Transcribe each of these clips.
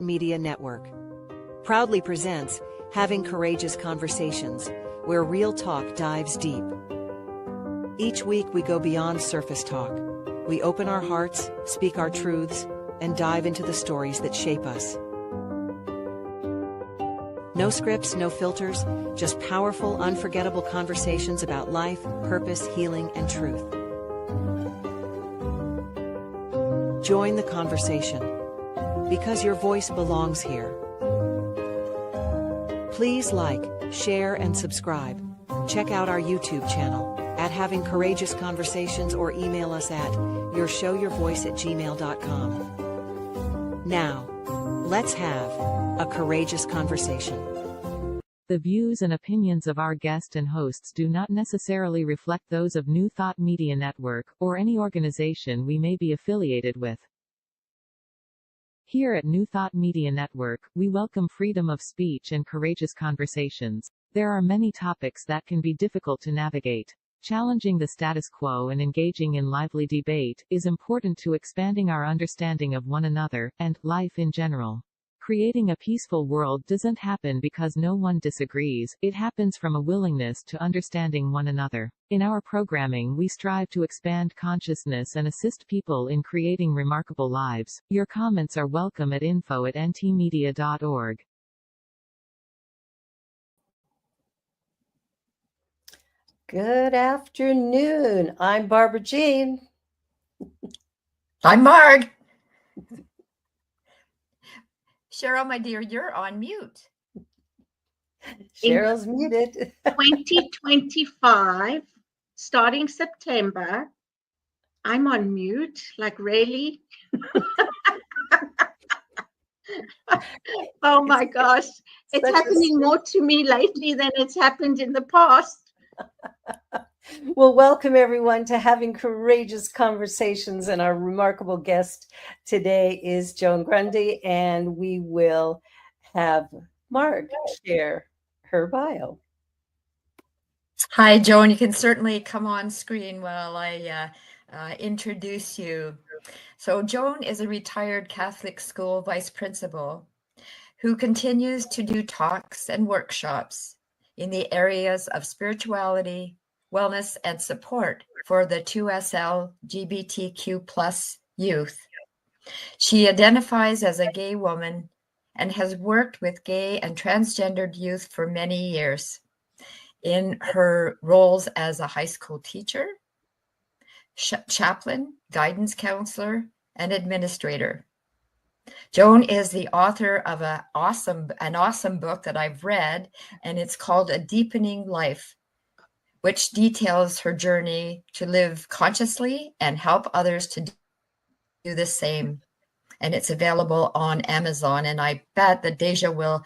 Media Network proudly presents Having Courageous Conversations, where real talk dives deep. Each week we go beyond surface talk. We open our hearts, speak our truths, and dive into the stories that shape us. No scripts, no filters, just powerful, unforgettable conversations about life, purpose, healing, and truth. Join the conversation, because your voice belongs here. Please like, share, and subscribe. Check out our YouTube channel at Having Courageous Conversations or email us at yourshowyourvoice@gmail.com. Now, let's have a courageous conversation. The views and opinions of our guest and hosts do not necessarily reflect those of New Thought Media Network, or any organization we may be affiliated with. Here at New Thought Media Network, we welcome freedom of speech and courageous conversations. There are many topics that can be difficult to navigate. Challenging the status quo and engaging in lively debate is important to expanding our understanding of one another, and life in general. Creating a peaceful world doesn't happen because no one disagrees, it happens from a willingness to understanding one another. In our programming, we strive to expand consciousness and assist people in creating remarkable lives. Your comments are welcome at info@ntmedia.org. Good afternoon. I'm Barbara Jean. I'm Marg. Cheryl, my dear, you're on mute. Cheryl's muted. 2025, starting September, I'm on mute, like really? Oh my gosh, it's happening more to me lately than it's happened in the past. Well, welcome everyone to Having Courageous Conversations, and our remarkable guest today is Joan Grundy, and we will have Marg share her bio. Hi, Joan. You can certainly come on screen while I introduce you. So Joan is a retired Catholic school vice principal who continues to do talks and workshops in the areas of spirituality, wellness, and support for the 2SL LGBTQ+ youth. She identifies as a gay woman and has worked with gay and transgendered youth for many years in her roles as a high school teacher, chaplain, guidance counselor, and administrator. Joan is the author of an awesome book that I've read, and it's called A Deepening Life, which details her journey to live consciously and help others to do the same. And it's available on Amazon, and I bet that Deja will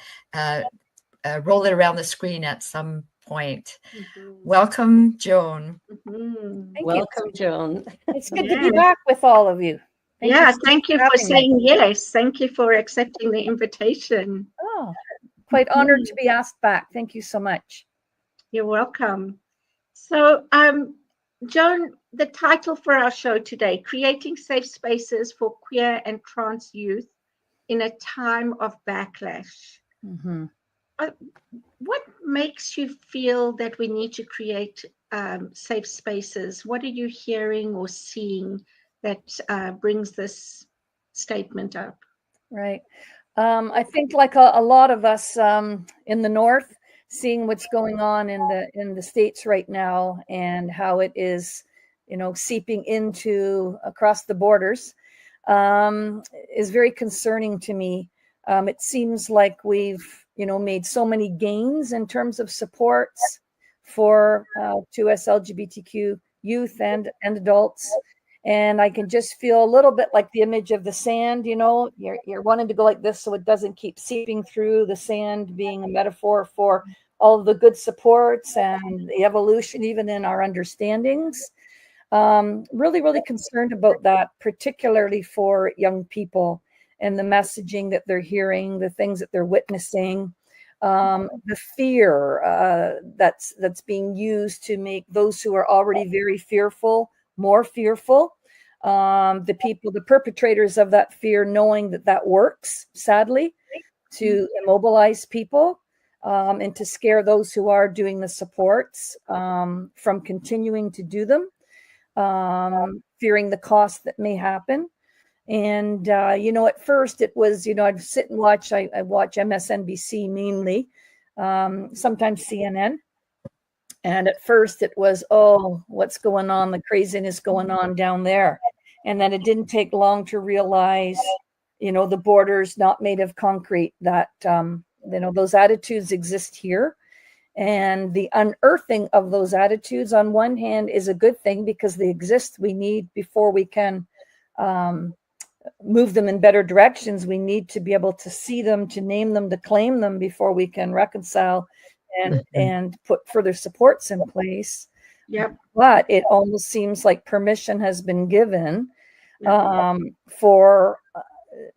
roll it around the screen at some point. Mm-hmm. Welcome, Joan. Mm-hmm. Welcome, Joan. It's good to be back with all of you. Thank you for saying yes. Thank you for accepting the invitation. Oh, quite honored to be asked back. Thank you so much. You're welcome. So, Joan, the title for our show today, Creating Safe Spaces for Queer and Trans Youth in a Time of Backlash. Mm-hmm. What makes you feel that we need to create safe spaces? What are you hearing or seeing that brings this statement up? Right. I think like a lot of us in the North, seeing what's going on in the States right now and how it is, seeping into across the borders, is very concerning to me. It seems like we've, made so many gains in terms of supports for 2S LGBTQ youth and adults. And I can just feel a little bit like the image of the sand, you're wanting to go like this so it doesn't keep seeping through, the sand being a metaphor for all of the good supports and the evolution, even in our understandings. Really, really concerned about that, particularly for young people and the messaging that they're hearing, the things that they're witnessing, the fear that's being used to make those who are already very fearful more fearful. the perpetrators of that fear, knowing that that works, sadly, to immobilize people and to scare those who are doing the supports from continuing to do them, fearing the cost that may happen. And, at first it was, I'd sit and watch, I watch MSNBC mainly, sometimes CNN. And at first it was, oh, what's going on? The craziness going on down there. And then it didn't take long to realize, the borders not made of concrete, that, those attitudes exist here. And the unearthing of those attitudes on one hand is a good thing because they exist. We need, before we can move them in better directions, we need to be able to see them, to name them, to claim them before we can reconcile and put further supports in place. Yep. But it almost seems like permission has been given for,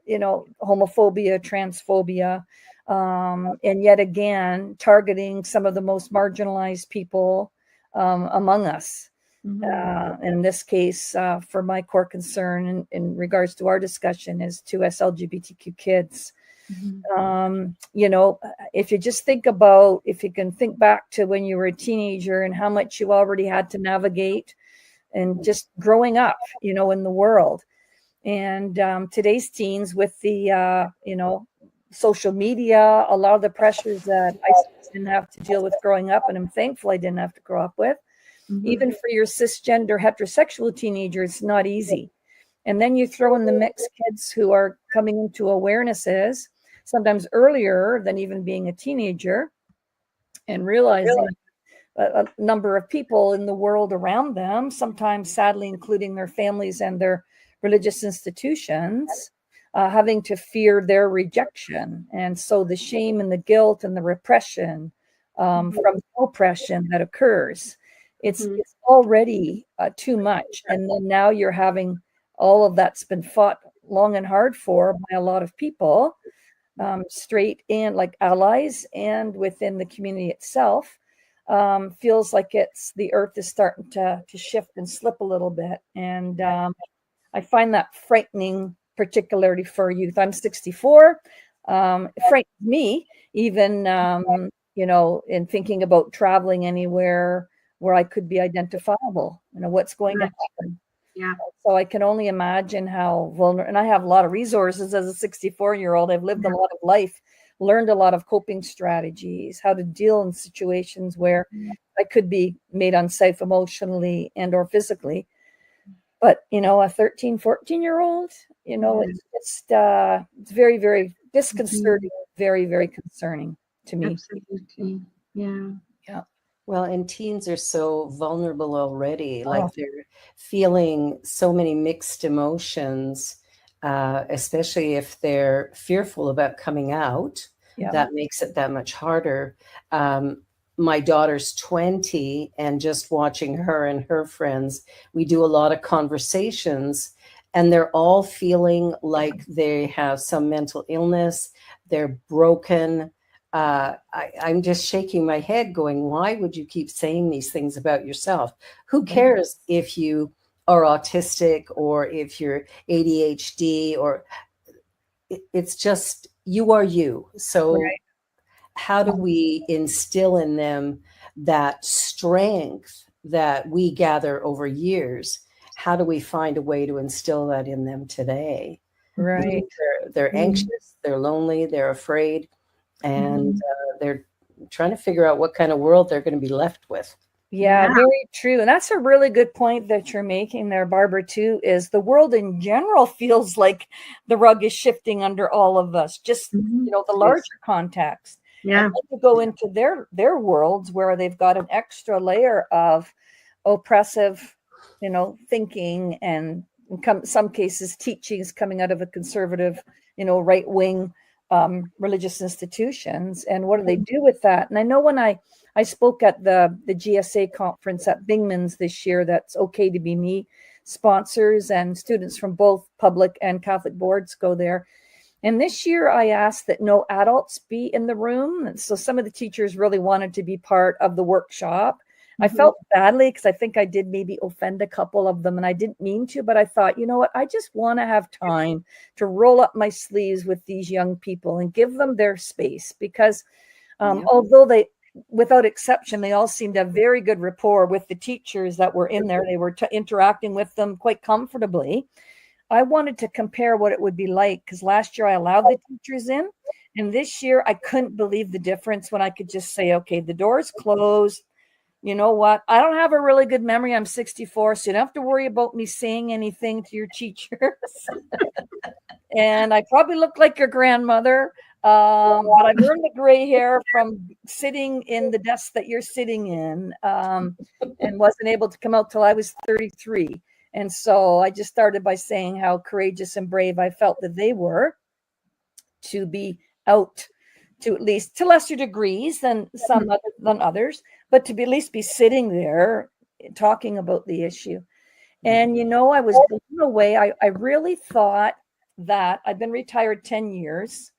homophobia, transphobia, and yet again, targeting some of the most marginalized people among us. In this case, for my core concern in regards to our discussion is to us LGBTQ kids. If you just think about, if you can think back to when you were a teenager and how much you already had to navigate and just growing up, in the world. And today's teens with the, social media, a lot of the pressures that I didn't have to deal with growing up, and I'm thankful I didn't have to grow up with. Even for your cisgender heterosexual teenager, it's not easy. And then you throw in the mixed kids who are coming into awarenesses, sometimes earlier than even being a teenager, and realizing a number of people in the world around them, sometimes sadly including their families and their religious institutions, having to fear their rejection. And so the shame and the guilt and the repression from oppression that occurs, it's already too much. And then now you're having all of that's been fought long and hard for by a lot of people, straight and like allies and within the community itself. Feels like the earth is starting to shift and slip a little bit. And I find that frightening, particularly for youth. I'm 64. It frightens me even, in thinking about traveling anywhere where I could be identifiable, what's going to happen. Yeah. So I can only imagine how vulnerable, and I have a lot of resources as a 64-year-old. I've lived a lot of life, learned a lot of coping strategies, how to deal in situations where I could be made unsafe emotionally and or physically. But, a 13, 14-year-old, it's very, very disconcerting, very, very concerning to me. Absolutely. Yeah. Yeah. Well, and teens are so vulnerable already, like they're feeling so many mixed emotions, especially if they're fearful about coming out. Yeah. That makes it that much harder. My daughter's 20, and just watching her and her friends, we do a lot of conversations, and they're all feeling like they have some mental illness. They're broken. I'm just shaking my head going, why would you keep saying these things about yourself? Who cares if you are autistic or if you're ADHD, or it's just, you are you. So how do we instill in them that strength that we gather over years? How do we find a way to instill that in them today? Right. They're anxious, they're lonely, they're afraid, and they're trying to figure out what kind of world they're going to be left with. Yeah, very true. And that's a really good point that you're making there, Barbara, too, is the world in general feels like the rug is shifting under all of us, just, the larger context. Yeah. And then to go into their worlds where they've got an extra layer of oppressive, thinking, and in some cases teachings coming out of a conservative, right-wing religious institutions. And what do they do with that? And I know when I spoke at the GSA conference at Bingman's this year, that's Okay to Be Me, sponsors and students from both public and Catholic boards go there. And this year I asked that no adults be in the room. And so some of the teachers really wanted to be part of the workshop. I felt badly because I think I did maybe offend a couple of them, and I didn't mean to, but I thought, you know what, I just want to have time to roll up my sleeves with these young people and give them their space, because although they, without exception, they all seemed to have very good rapport with the teachers that were in there. They were interacting with them quite comfortably. I wanted to compare what it would be like, because last year I allowed the teachers in, and this year I couldn't believe the difference when I could just say, okay, the door's closed. You know what? I don't have a really good memory. I'm 64, so you don't have to worry about me saying anything to your teachers. And I probably look like your grandmother, but I've earned the gray hair from sitting in the desk that you're sitting in, and wasn't able to come out till I was 33. And so I just started by saying how courageous and brave I felt that they were to be out, to at least to lesser degrees than others, but to be at least be sitting there talking about the issue. And, you know, I was blown away. I really thought that I'd been retired 10 years,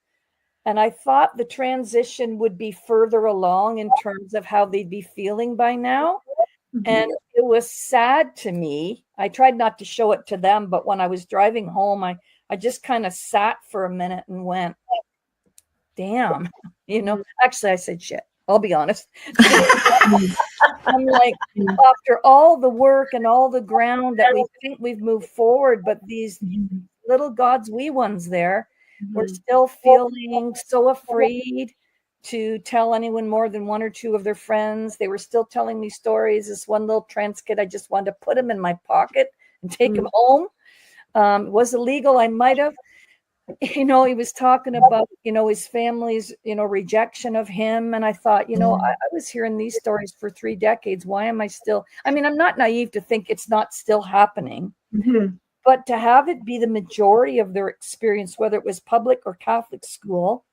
and I thought the transition would be further along in terms of how they'd be feeling by now. And it was sad to me. I tried not to show it to them, but when I was driving home, I just kind of sat for a minute and went, damn, you know, actually I said shit. I'll be honest. I'm like, after all the work and all the ground that we think we've moved forward, but these little God's wee ones there were still feeling so afraid to tell anyone more than one or two of their friends. They were still telling me stories. This one little trans kid, I just wanted to put him in my pocket and take him home. It was illegal. I might have. You know, he was talking about, you know, his family's, you know, rejection of him. And I thought, you know, I was hearing these stories for 3 decades. Why am I still, I mean, I'm not naive to think it's not still happening, but to have it be the majority of their experience, whether it was public or Catholic school,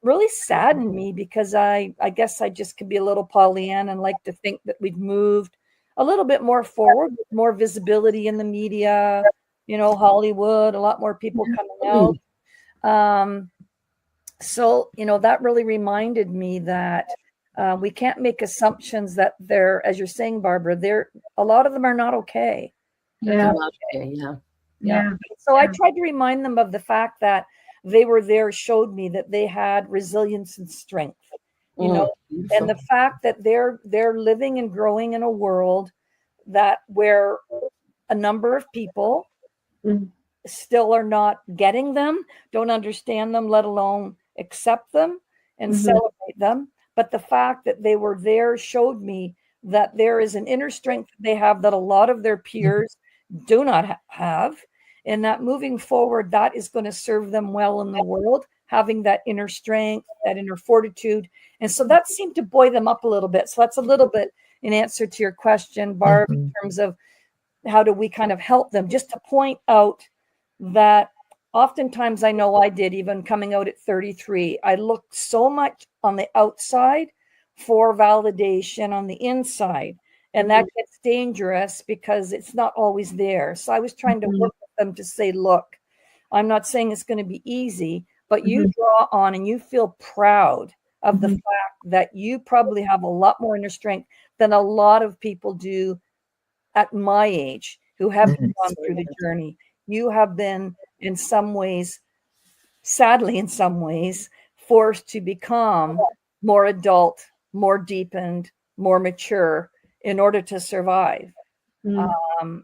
really saddened me, because I guess I just could be a little Pollyanna and like to think that we've moved a little bit more forward, with more visibility in the media, you know, Hollywood, a lot more people coming out. So, you know, that really reminded me that we can't make assumptions that they're, as you're saying, Barbara, a lot of them are not okay. Yeah. So I tried to remind them of the fact that they were there, showed me that they had resilience and strength, you know, and the fact that they're living and growing in a world where a number of people still are not getting them, don't understand them, let alone accept them and celebrate them. But the fact that they were there showed me that there is an inner strength they have that a lot of their peers do not have, and that moving forward, that is going to serve them well in the world, having that inner strength, that inner fortitude. And so that seemed to buoy them up a little bit. So that's a little bit in answer to your question, Barb, in terms of how do we kind of help them, just to point out that oftentimes, I know I did, even coming out at 33, I looked so much on the outside for validation on the inside. And that gets dangerous because it's not always there. So I was trying to work with them to say, look, I'm not saying it's going to be easy, but you draw on and you feel proud of the fact that you probably have a lot more inner strength than a lot of people do at my age who haven't gone through the journey. You have been, in some ways, sadly, in some ways, forced to become more adult, more deepened, more mature in order to survive.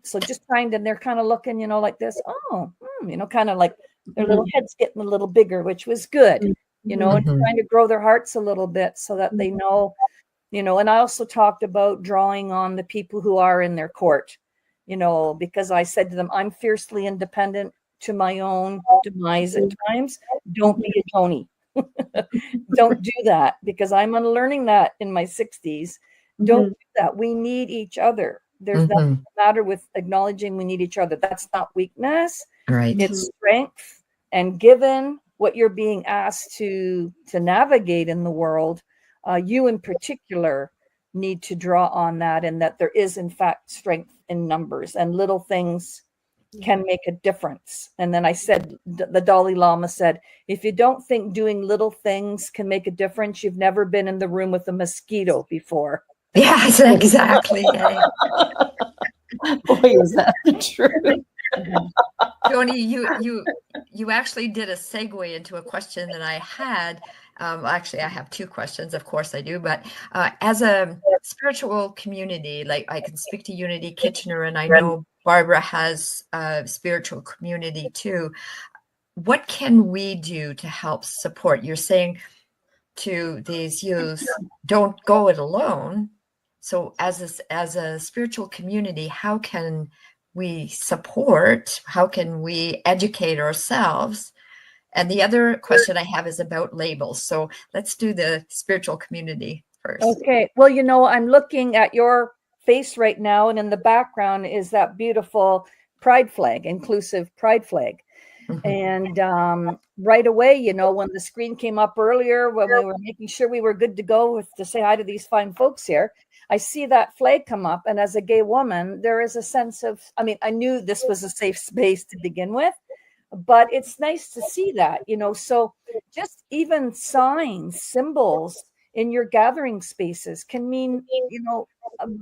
So just trying to, they're kind of looking, you know, like this, you know, kind of like their little heads getting a little bigger, which was good, you know, and trying to grow their hearts a little bit so that they know, you know. And I also talked about drawing on the people who are in their court, you know, because I said to them, I'm fiercely independent to my own demise at times. Don't be a Tony. Don't do that, because I'm unlearning that in my 60s. Don't do that. We need each other. There's nothing the matter with acknowledging we need each other. That's not weakness. Right. It's strength. And given what you're being asked to navigate in the world, you in particular need to draw on that, and that there is in fact strength in numbers, and little things can make a difference. And then I said, the Dalai Lama said, if you don't think doing little things can make a difference, you've never been in the room with a mosquito before. Yeah, exactly. Boy, is that the truth. Joni, you actually did a segue into a question that I had. Actually, I have two questions. Of course, I do. But as a spiritual community, like I can speak to Unity Kitchener, and I know Barbara has a spiritual community too. What can we do to help support? You're saying to these youth, don't go it alone. So as a spiritual community, how can we support? How can we educate ourselves? And the other question I have is about labels. So let's do the spiritual community first. Okay. Well, I'm looking at your face right now, and in the background is that beautiful pride flag, inclusive pride flag. And right away, when the screen came up earlier, when we were making sure we were good to go to say hi to these fine folks here, I see that flag come up. And as a gay woman, there is a sense of, I knew this was a safe space to begin with, but it's nice to see that, so just even signs, symbols in your gathering spaces can mean,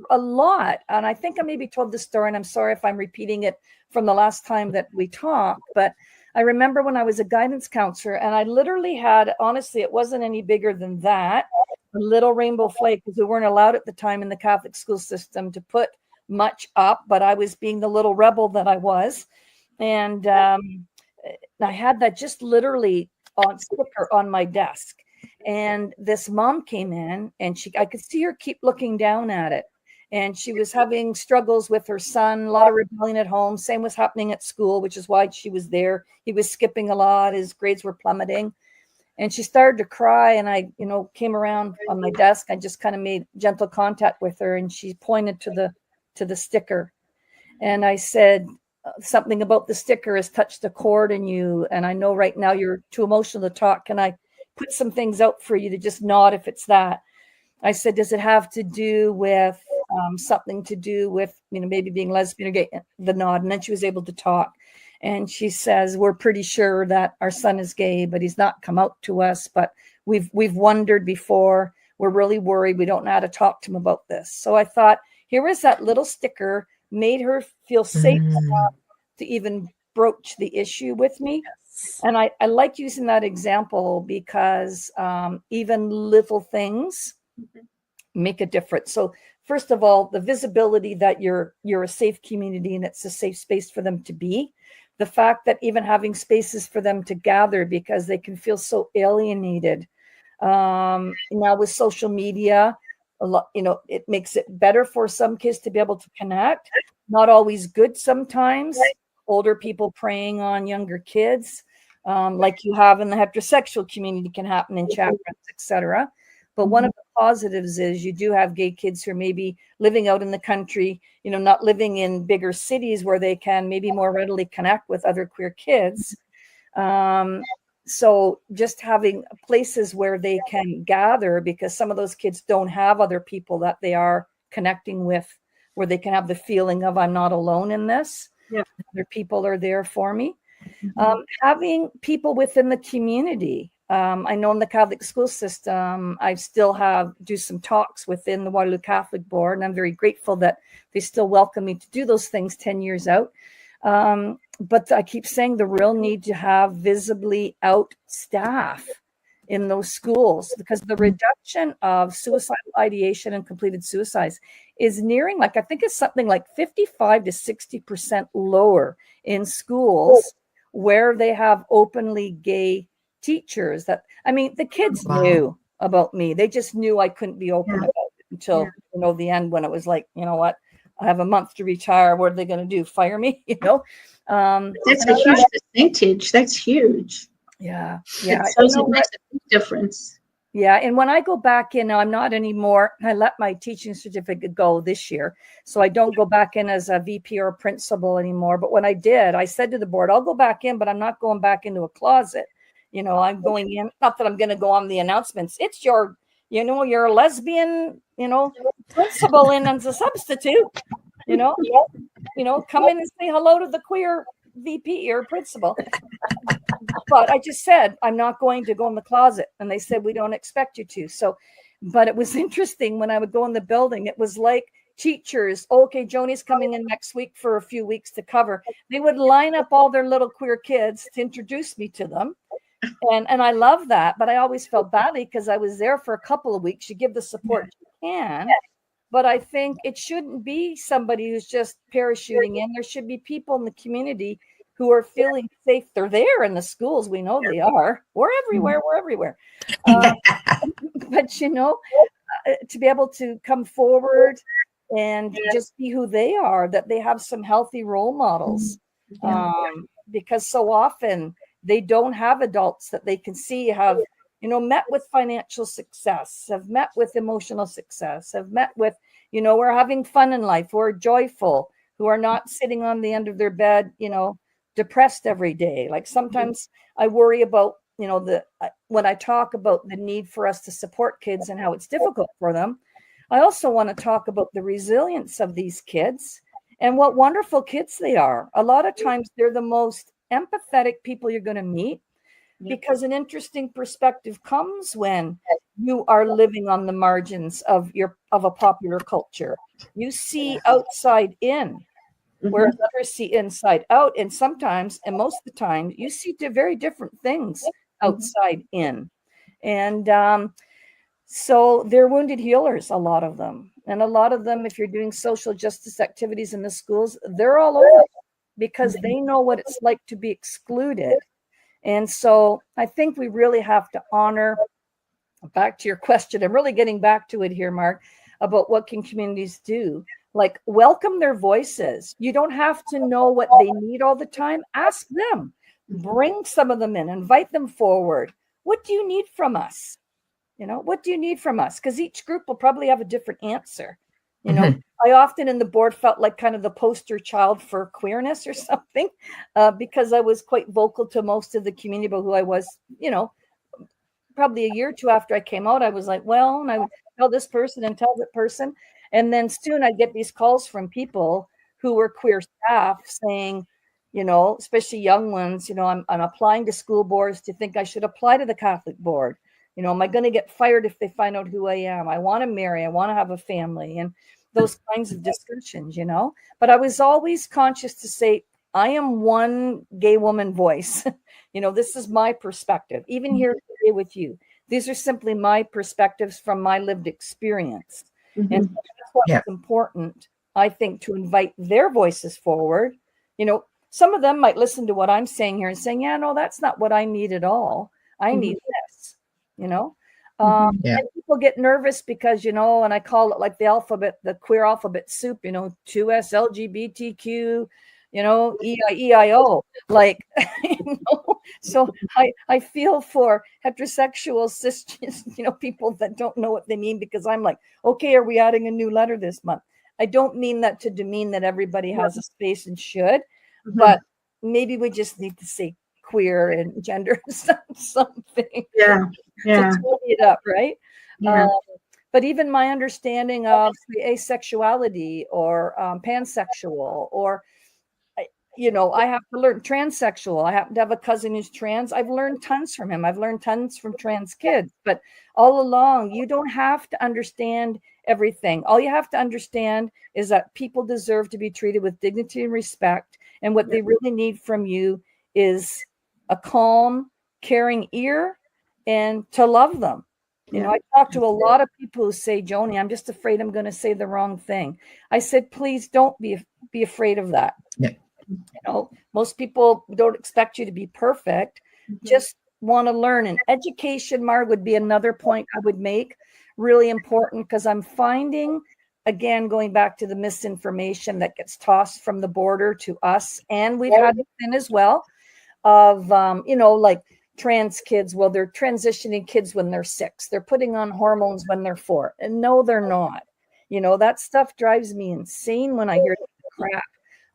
a lot. And I think I maybe told the story, and I'm sorry if I'm repeating it from the last time that we talked, but I remember when I was a guidance counselor, and I literally had, honestly, it wasn't any bigger than that, a little rainbow flag, because we weren't allowed at the time in the Catholic school system to put much up, but I was being the little rebel that I was. And I had that just literally on sticker on my desk. And this mom came in, and I could see her keep looking down at it. And she was having struggles with her son, a lot of rebellion at home. Same was happening at school, which is why she was there. He was skipping a lot. His grades were plummeting. And she started to cry. And I, came around on my desk. I just kind of made gentle contact with her. And she pointed to the sticker. And I said, something about the sticker has touched a chord in you. And I know right now you're too emotional to talk. Can I put some things out for you to just nod if it's that? I said, does it have to do with something to do with, maybe being lesbian or gay? The nod. And then she was able to talk. And she says, we're pretty sure that our son is gay, but he's not come out to us. But we've wondered before. We're really worried. We don't know how to talk to him about this. So I thought, here is that little sticker, made her feel safe enough to even broach the issue with me. And I like using that example because even little things make a difference. So first of all, the visibility that you're a safe community and it's a safe space for them to be. The fact that even having spaces for them to gather because they can feel so alienated. Now with social media, a lot, it makes it better for some kids to be able to connect. Not always good sometimes. Older people preying on younger kids, like you have in the heterosexual community, can happen in chat rooms, etc. But one of the positives is you do have gay kids who are maybe living out in the country, not living in bigger cities where they can maybe more readily connect with other queer kids. So just having places where they can gather, because some of those kids don't have other people that they are connecting with, where they can have the feeling of, I'm not alone in this. Yeah. Other people are there for me. Having people within the community. I know in the Catholic school system, I still do some talks within the Waterloo Catholic Board, and I'm very grateful that they still welcome me to do those things 10 years out. But I keep saying the real need to have visibly out staff in those schools, because the reduction of suicidal ideation and completed suicides is nearing, I think it's something like 55 to 60% lower in schools where they have openly gay teachers. The kids knew about me. They just knew I couldn't be open about it until, the end, when it was like, you know what, I have a month to retire. What are they going to do? Fire me? That's a huge percentage. That's huge. Yeah. It shows it makes a big difference. Yeah. And when I go back in, now I'm not anymore. I let my teaching certificate go this year. So I don't go back in as a VP or a principal anymore. But when I did, I said to the board, I'll go back in, but I'm not going back into a closet. I'm going in, not that I'm going to go on the announcements. It's your, you're a lesbian, principal in as a substitute, come in and say hello to the queer VP or principal. But I just said, I'm not going to go in the closet. And they said, we don't expect you to. So But it was interesting when I would go in the building, it was like teachers, okay, Joni's coming in next week for a few weeks to cover. They would line up all their little queer kids to introduce me to them. And I love that, but I always felt badly because I was there for a couple of weeks. You give the support you can, but I think it shouldn't be somebody who's just parachuting in. There should be people in the community who are feeling safe. They're there in the schools. We know they are. We're everywhere. We're everywhere. But, you know, to be able to come forward and just be who they are, that they have some healthy role models, because so often they don't have adults that they can see have, you know, met with financial success, have met with emotional success, have met with, you know, we're having fun in life, who are joyful, who are not sitting on the end of their bed, you know, depressed every day. Like sometimes I worry about, you know, when I talk about the need for us to support kids and how it's difficult for them, I also want to talk about the resilience of these kids and what wonderful kids they are. A lot of times they're the most empathetic people you're going to meet, because an interesting perspective comes when you are living on the margins of a popular culture. You see outside in, whereas others see inside out. And sometimes, and most of the time, you see very different things outside in. And so they're wounded healers, a lot of them. And a lot of them, if you're doing social justice activities in the schools, they're all over because they know what it's like to be excluded. And so I think we really have to honor, back to your question, I'm really getting back to it here, Mark, about what can communities do. Like, welcome their voices. You don't have to know what they need all the time. Ask them. Bring some of them in. Invite them forward. What do you need from us? You know, what do you need from us? Because each group will probably have a different answer. You know, I often in the board felt like kind of the poster child for queerness or something, because I was quite vocal to most of the community about who I was, you know. Probably a year or two after I came out, I was like, well, and I would tell this person and tell that person. And then soon I'd get these calls from people who were queer staff saying, you know, especially young ones, you know, I'm applying to school boards. Do you think I should apply to the Catholic board? You know, am I going to get fired if they find out who I am? I want to marry. I want to have a family, and those kinds of discussions, you know. But I was always conscious to say, I am one gay woman voice. You know, this is my perspective. Even here today with you, these are simply my perspectives from my lived experience. And so that's what's important, I think, to invite their voices forward. You know, some of them might listen to what I'm saying here and saying, yeah, no, that's not what I need at all. I need this, you know. And people get nervous because, you know, and I call it like the alphabet, the queer alphabet soup, you know, 2S, LGBTQ, you know, EIO, like, you know, so I feel for heterosexual cis, you know, people that don't know what they mean, because I'm like, okay, are we adding a new letter this month? I don't mean that to demean that everybody has a space and should, but maybe we just need to say queer and gender something. To tidy it up, right? But even my understanding of asexuality or pansexual, or, you know, I have to learn transsexual. I happen to have a cousin who's trans. I've learned tons from him. I've learned tons from trans kids. But all along, you don't have to understand everything. All you have to understand is that people deserve to be treated with dignity and respect. And what they really need from you is a calm, caring ear, and to love them. You know, I talk to a lot of people who say, Joni, I'm just afraid I'm going to say the wrong thing. I said, please don't be afraid of that. You know, most people don't expect you to be perfect, just want to learn. And education, Marg, would be another point I would make, really important, because I'm finding, again, going back to the misinformation that gets tossed from the border to us, and we've had it in as well, of, you know, like trans kids, well, they're transitioning kids when they're 6. They're putting on hormones when they're 4. And no, they're not. You know, that stuff drives me insane when I hear crap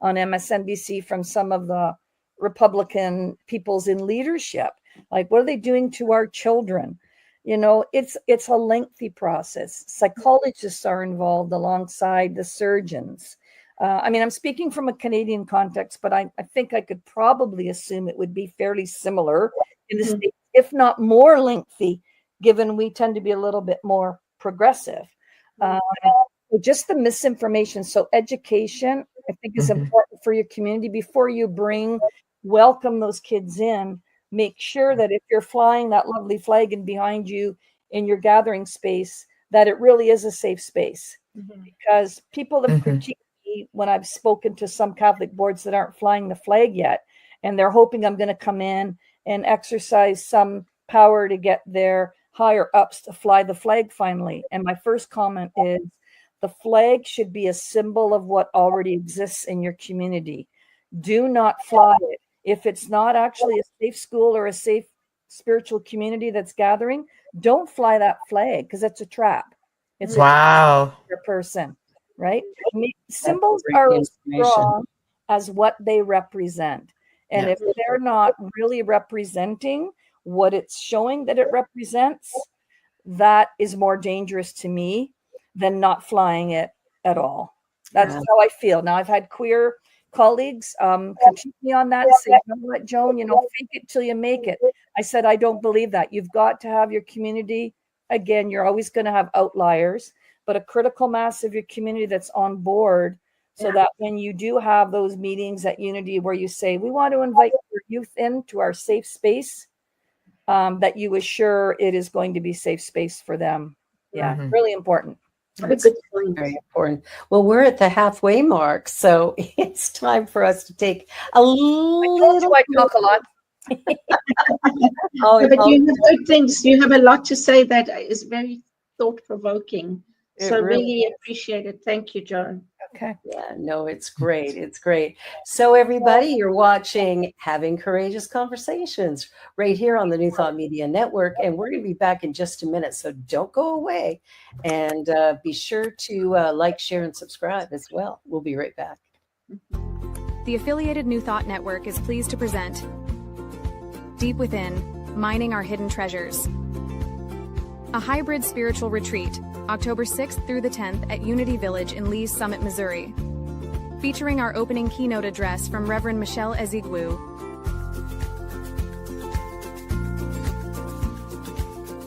on MSNBC from some of the Republican peoples in leadership. Like, what are they doing to our children? You know, it's a lengthy process. Psychologists are involved alongside the surgeons. I mean, I'm speaking from a Canadian context, but I think I could probably assume it would be fairly similar in the States, if not more lengthy, given we tend to be a little bit more progressive. So just the misinformation. So education, I think, is important for your community. Before you welcome those kids in, make sure that if you're flying that lovely flag in behind you in your gathering space, that it really is a safe space. Because people have critiqued me when I've spoken to some Catholic boards that aren't flying the flag yet, and they're hoping I'm going to come in and exercise some power to get their higher ups to fly the flag finally. And my first comment is, the flag should be a symbol of what already exists in your community. Do not fly it. If it's not actually a safe school or a safe spiritual community that's gathering, don't fly that flag, because it's a trap. It's a trap for a person, right? Symbols are as strong as what they represent. And if they're not really representing what it's showing that it represents, that is more dangerous to me than not flying it at all. That's how I feel. Now, I've had queer colleagues critique me on that and say, you know what, Joan, fake it till you make it. I said, I don't believe that. You've got to have your community. Again, you're always going to have outliers, but a critical mass of your community that's on board, so that when you do have those meetings at Unity where you say, we want to invite your youth into our safe space, that you assure it is going to be safe space for them. Really important. That's very important. Well, we're at the halfway mark, so it's time for us to take a little. I talk a lot. But you have good things. You have a lot to say that is very thought-provoking. So really appreciate it. Thank you, Joan. Okay. Yeah, no, it's great. It's great. So everybody, you're watching Having Courageous Conversations right here on the New Thought Media Network. And we're going to be back in just a minute. So don't go away, and be sure to like, share, and subscribe as well. We'll be right back. The affiliated New Thought Network is pleased to present Deep Within, Mining Our Hidden Treasures, a hybrid spiritual retreat, October 6th through the 10th at Unity Village in Lee's Summit, Missouri, featuring our opening keynote address from Reverend Michelle Ezigwu,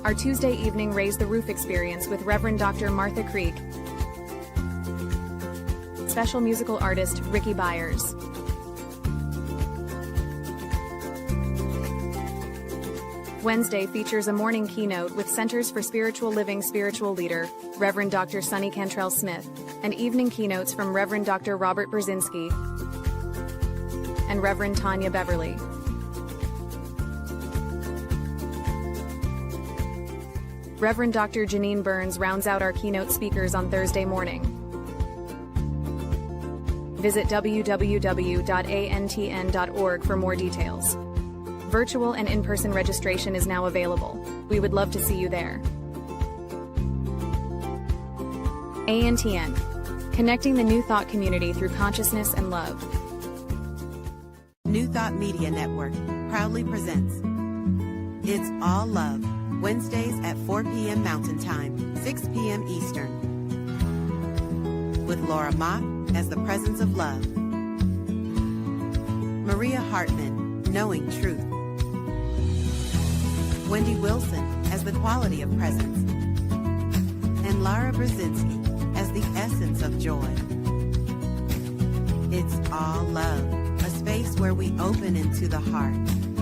our Tuesday evening Raise the Roof experience with Reverend Dr. Martha Creek, special musical artist Ricky Byers. Wednesday features a morning keynote with Centers for Spiritual Living spiritual leader, Reverend Dr. Sonny Cantrell Smith, and evening keynotes from Reverend Dr. Robert Brzezinski and Reverend Tanya Beverly. Reverend Dr. Janine Burns rounds out our keynote speakers on Thursday morning. Visit www.antn.org for more details. Virtual and in-person registration is now available. We would love to see you there. ANTN, connecting the New Thought community through consciousness and love. New Thought Media Network proudly presents It's All Love, Wednesdays at 4 p.m. Mountain Time, 6 p.m. Eastern, with Laura Mock as the Presence of Love, Maria Hartman, Knowing Truth, Wendy Wilson as the Quality of Presence, and Lara Brzezinski as the Essence of Joy. It's All Love, a space where we open into the heart,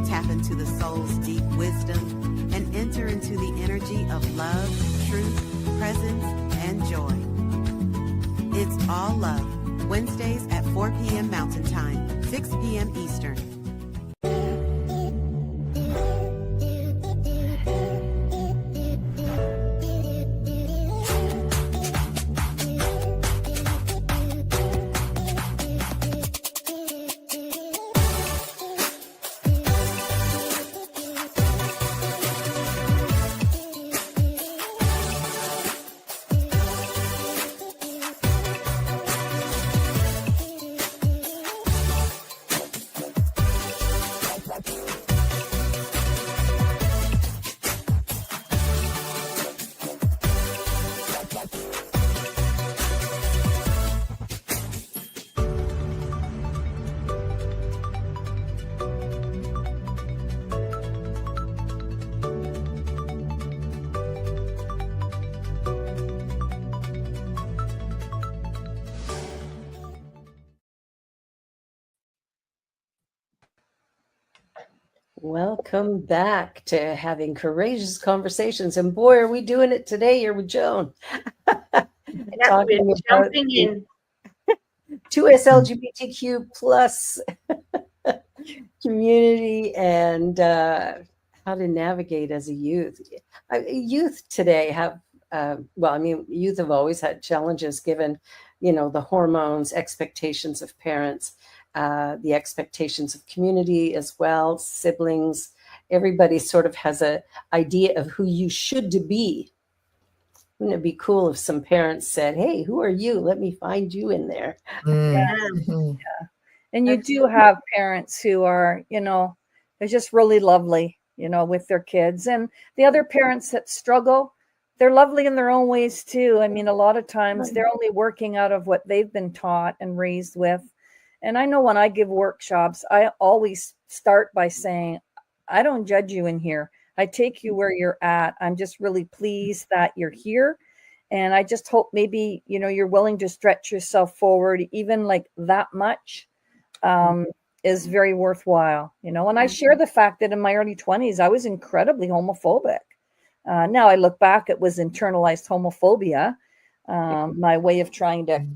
tap into the soul's deep wisdom, and enter into the energy of love, truth, presence, and joy. It's All Love, Wednesdays at 4 p.m. Mountain Time, 6 p.m. Eastern. Welcome back to Having Courageous Conversations. And boy, are we doing it today here with Joan. Talking We're about jumping in. 2S LGBTQ plus community and how to navigate as a youth. Youth today have, youth have always had challenges given, the hormones, expectations of parents, the expectations of community as well, siblings. Everybody sort of has an idea of who you should be. Wouldn't it be cool if some parents said, "Hey, who are you? Let me find you in there." Yeah. And you do have parents who are, they're just really lovely, with their kids. And the other parents that struggle, they're lovely in their own ways too. I mean, a lot of times they're only working out of what they've been taught and raised with. And I know when I give workshops, I always start by saying, I don't judge you in here. I take you where you're at. I'm just really pleased that you're here. And I just hope maybe, you're willing to stretch yourself forward, even like that much. Is very worthwhile, and I share the fact that in my early 20s, I was incredibly homophobic. Now I look back, it was internalized homophobia, my way of trying to,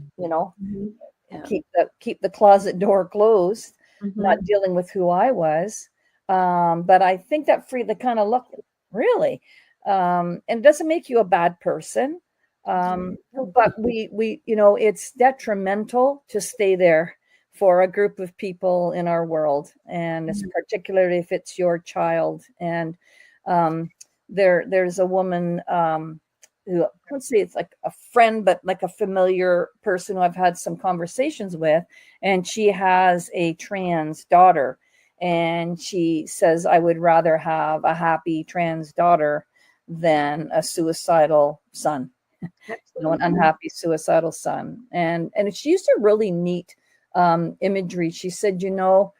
keep the closet door closed, not dealing with who I was. But I think that the kind of look, really, and it doesn't make you a bad person. But we, it's detrimental to stay there for a group of people in our world, and it's particularly if it's your child. And there's a woman who, I would say it's like a friend, but like a familiar person who I've had some conversations with, and she has a trans daughter, and she says, I would rather have a happy trans daughter than a suicidal son, an unhappy suicidal son. And she used a really neat imagery. She said, you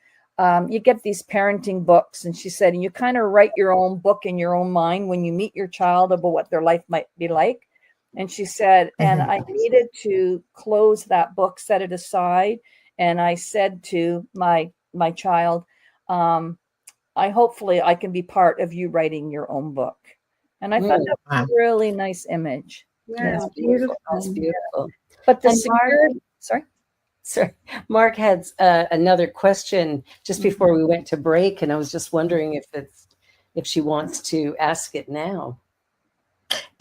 get these parenting books, and she said, and you kind of write your own book in your own mind when you meet your child about what their life might be like. And she said, and I needed to close that book, set it aside. And I said to my child, hopefully I can be part of you writing your own book. And I thought that was a really nice image. Yeah, it's beautiful. That's beautiful. But the security, Sorry, Mark had another question just before we went to break, and I was just wondering if she wants to ask it now.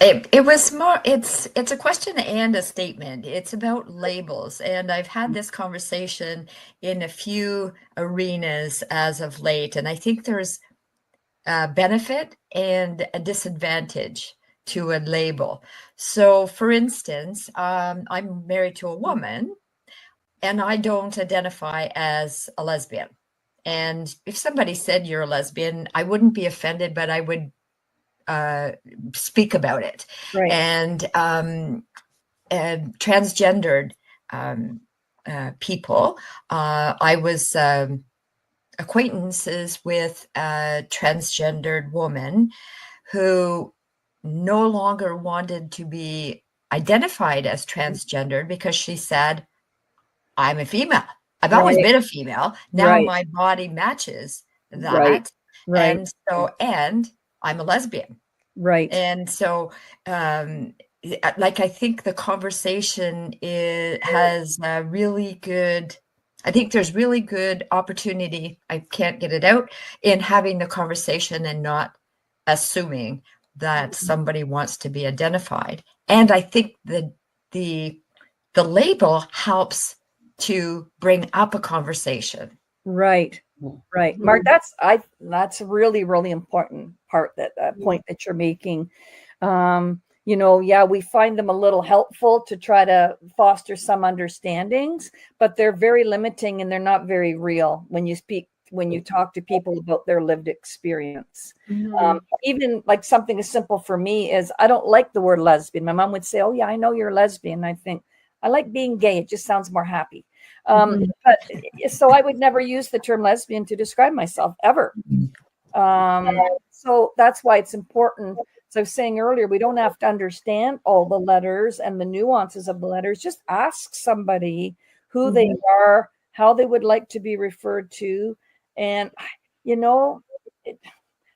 It was more, it's a question and a statement. It's about labels. And I've had this conversation in a few arenas as of late. And I think there's a benefit and a disadvantage to a label. So for instance, I'm married to a woman, and I don't identify as a lesbian. And if somebody said you're a lesbian, I wouldn't be offended, but I would speak about it. Right. And transgendered people, I was acquaintances with a transgendered woman who no longer wanted to be identified as transgendered because she said, I'm a female. I've always been a female. Now my body matches that. Right. And so, and I'm a lesbian. Right. And so, I think the conversation has a really good, I think there's really good opportunity. I can't get it out in having the conversation and not assuming that somebody wants to be identified. And I think the label helps to bring up a conversation. Right. Mark, that's a really, really important part, that point that you're making. We find them a little helpful to try to foster some understandings, but they're very limiting and they're not very real when you talk to people about their lived experience. Even like something as simple for me is, I don't like the word lesbian. My mom would say, oh yeah, I know you're a lesbian. I think I like being gay. It just sounds more happy. But so I would never use the term lesbian to describe myself ever. So that's why it's important. As I was saying earlier, we don't have to understand all the letters and the nuances of the letters. Just ask somebody who they are, how they would like to be referred to. And, I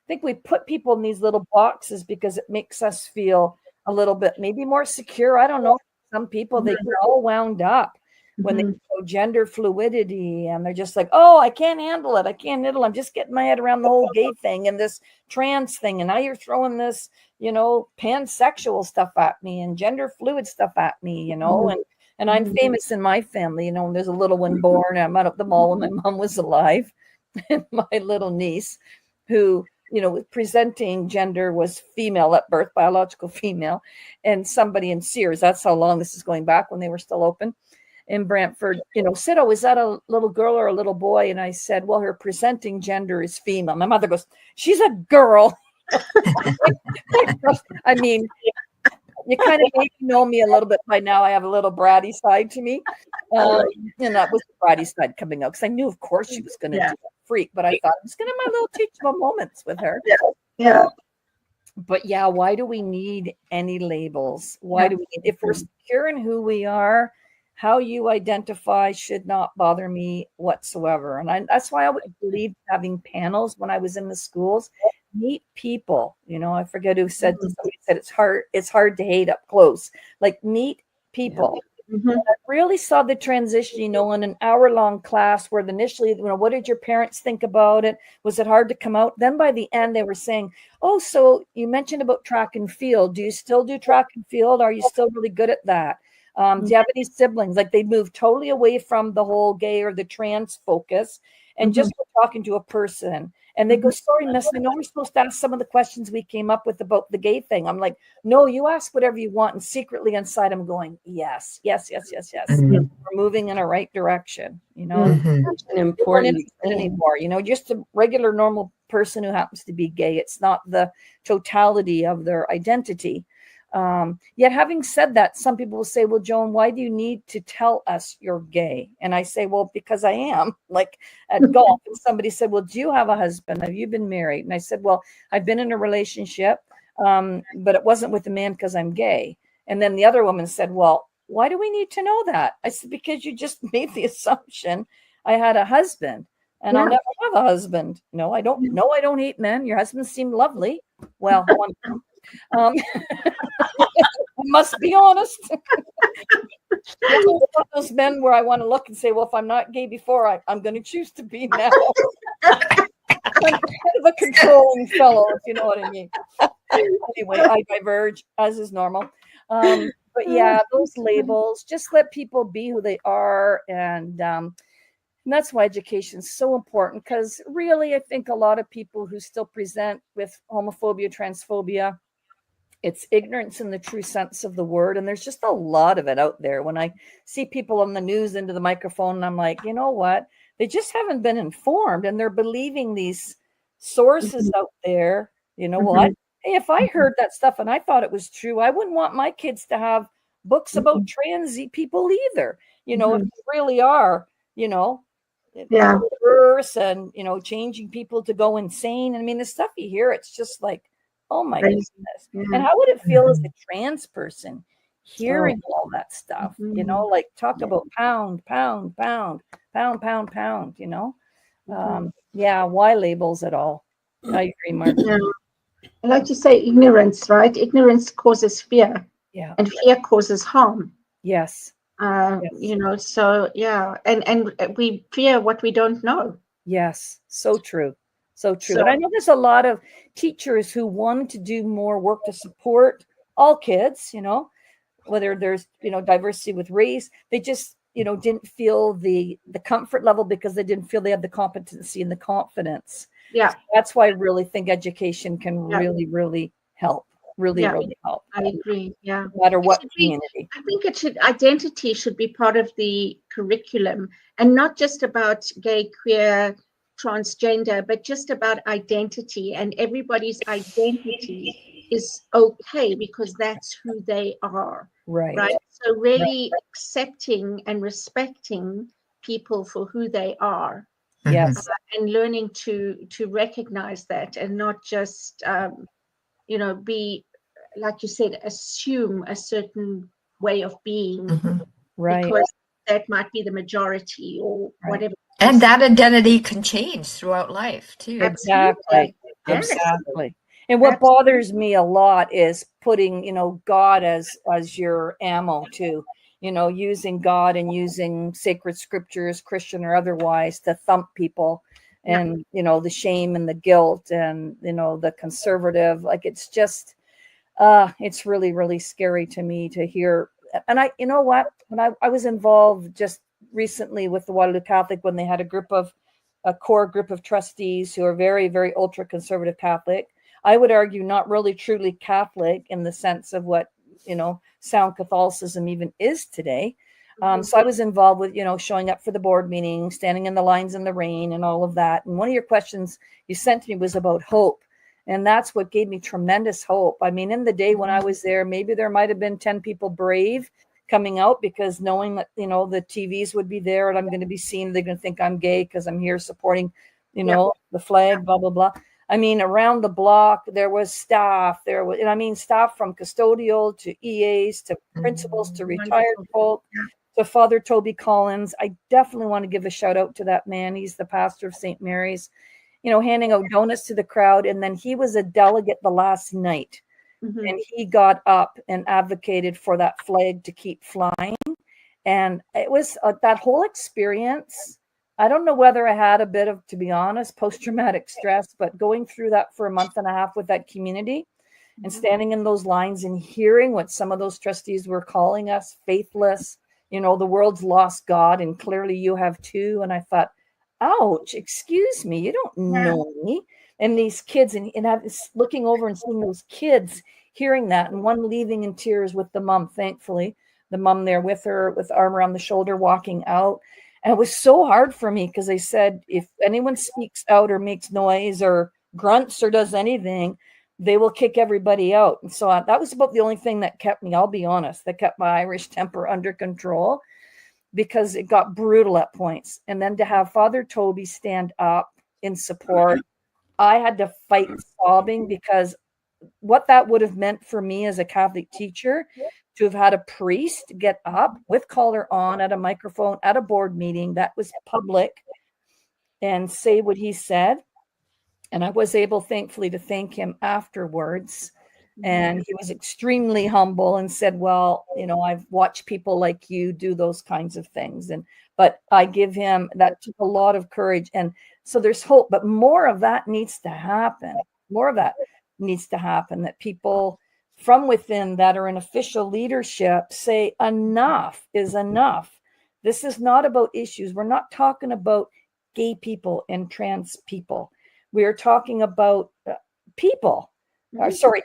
think we put people in these little boxes because it makes us feel a little bit maybe more secure. I don't know. Some people, they get all wound up when they show gender fluidity, and they're just like, oh, I can't handle it. I can't handle it. I'm just getting my head around the whole gay thing and this trans thing. And now you're throwing this, pansexual stuff at me and gender fluid stuff at me, and I'm famous in my family, and there's a little one born. I'm out at the mall when my mom was alive, and my little niece who, presenting gender was female at birth, biological female, and somebody in Sears, that's how long this is going back, when they were still open in Brantford, said, oh, is that a little girl or a little boy? And I said, well, her presenting gender is female. My mother goes, she's a girl. I mean, you kind of maybe know me a little bit by now. I have a little bratty side to me. And that was the bratty side coming out, because I knew, of course, she was going to do a freak, but I thought I'm just going to have my little teachable moments with her. But yeah, why do we need any labels? Why do we need, if we're secure in who we are, how you identify should not bother me whatsoever. And that's why I would believe having panels when I was in the schools. Meet people. I forget who said, somebody said it's hard to hate up close. Like, meet people. I really saw the transition, in an hour-long class where initially, what did your parents think about it? Was it hard to come out? Then by the end, they were saying, oh, so you mentioned about track and field. Do you still do track and field? Are you still really good at that? Do you have any siblings? Like, they moved totally away from the whole gay or the trans focus and just were talking to a person. And they go, sorry, miss, I know we're supposed to ask some of the questions we came up with about the gay thing. I'm like, no, you ask whatever you want. And secretly inside, I'm going, yes. We're moving in a right direction, important anymore, just a regular, normal person who happens to be gay. It's not the totality of their identity. Yet having said that, some people will say, well, Joan, why do you need to tell us you're gay? And I say, well, because I am. Like at golf, and somebody said, well, do you have a husband? Have you been married? And I said, well, I've been in a relationship, but it wasn't with a man because I'm gay. And then the other woman said, well, why do we need to know that? I said, because you just made the assumption I had a husband, and I'll never have a husband. No, I don't hate men. Your husband seemed lovely. Well, one of them. I must be honest. Those men where I want to look and say, well, if I'm not gay before, I'm going to choose to be now. I'm kind of a controlling fellow, if you know what I mean. Anyway, I diverge, as is normal. But yeah, those labels, just let people be who they are. And that's why education is so important, because really, I think a lot of people who still present with homophobia, transphobia, it's ignorance in the true sense of the word. And there's just a lot of it out there. When I see people on the news into the microphone, and I'm like, you know what? They just haven't been informed, and they're believing these sources out there. Well, if I heard that stuff and I thought it was true, I wouldn't want my kids to have books about trans people either. If they really are, worse and, changing people to go insane. I mean, the stuff you hear, it's just like, oh my goodness. And how would it feel as a trans person hearing all that stuff? Like talk about pound, why labels at all? I agree, Mark. I like to say ignorance, right? Ignorance causes fear. Yeah. And fear causes harm. Yes. And we fear what we don't know. Yes. So true. So true. And I know there's a lot of teachers who wanted to do more work to support all kids, whether there's, diversity with race. They just, didn't feel the comfort level because they didn't feel they had the competency and the confidence. Yeah. So that's why I really think education can really, really help. Really help. I agree. Yeah. No matter what community. I think identity should be part of the curriculum, and not just about gay, queer, transgender, but just about identity, and everybody's identity is okay because that's who they are. Right. So really accepting and respecting people for who they are. Yes. And learning to recognize that, and not just be, like you said, assume a certain way of being, right? Because that might be the majority or whatever the And that identity can change throughout life too. Exactly. Yes. Exactly. And what bothers me a lot is putting, God as your ammo too, using God and using sacred scriptures, Christian or otherwise, to thump people. Yeah. And, the shame and the guilt and, the conservative, like it's just, it's really, really scary to me to hear. And you know what, when I was involved just recently with the Waterloo Catholic, when they had a core group of trustees who are very, very ultra conservative Catholic, I would argue not really truly Catholic in the sense of what, sound Catholicism even is today. So I was involved with, showing up for the board meeting, standing in the lines in the rain and all of that. And one of your questions you sent to me was about hope. And that's what gave me tremendous hope. I mean, in the day when I was there, maybe there might have been 10 people brave coming out, because knowing that, the TVs would be there and I'm going to be seen, they're going to think I'm gay because I'm here supporting, the flag, blah, blah, blah. I mean, around the block, there was staff, staff from custodial to EAs to principals to retired folk to Father Toby Collins. I definitely want to give a shout out to that man. He's the pastor of St. Mary's, handing out donuts to the crowd. And then he was a delegate the last night. And he got up and advocated for that flag to keep flying. And it was that whole experience. I don't know whether I had a bit of, to be honest, post-traumatic stress, but going through that for a month and a half with that community and standing in those lines and hearing what some of those trustees were calling us faithless, the world's lost God, and clearly you have too. And I thought, ouch, excuse me, you don't know me. And these kids, and I was looking over and seeing those kids hearing that, and one leaving in tears with the mom, thankfully, the mom there with her, with arm around the shoulder, walking out. And it was so hard for me because they said, if anyone speaks out or makes noise or grunts or does anything, they will kick everybody out. And so that was about the only thing that kept me, I'll be honest, that kept my Irish temper under control, because it got brutal at points. And then to have Father Toby stand up in support, I had to fight sobbing, because what that would have meant for me as a Catholic teacher, to have had a priest get up with collar on at a microphone at a board meeting that was public and say what he said. And I was able, thankfully, to thank him afterwards. And he was extremely humble and said, well, I've watched people like you do those kinds of things. But I give him, that took a lot of courage. And so there's hope, but more of that needs to happen. More of that needs to happen, that people from within that are in official leadership say enough is enough. This is not about issues. We're not talking about gay people and trans people. We are talking about people.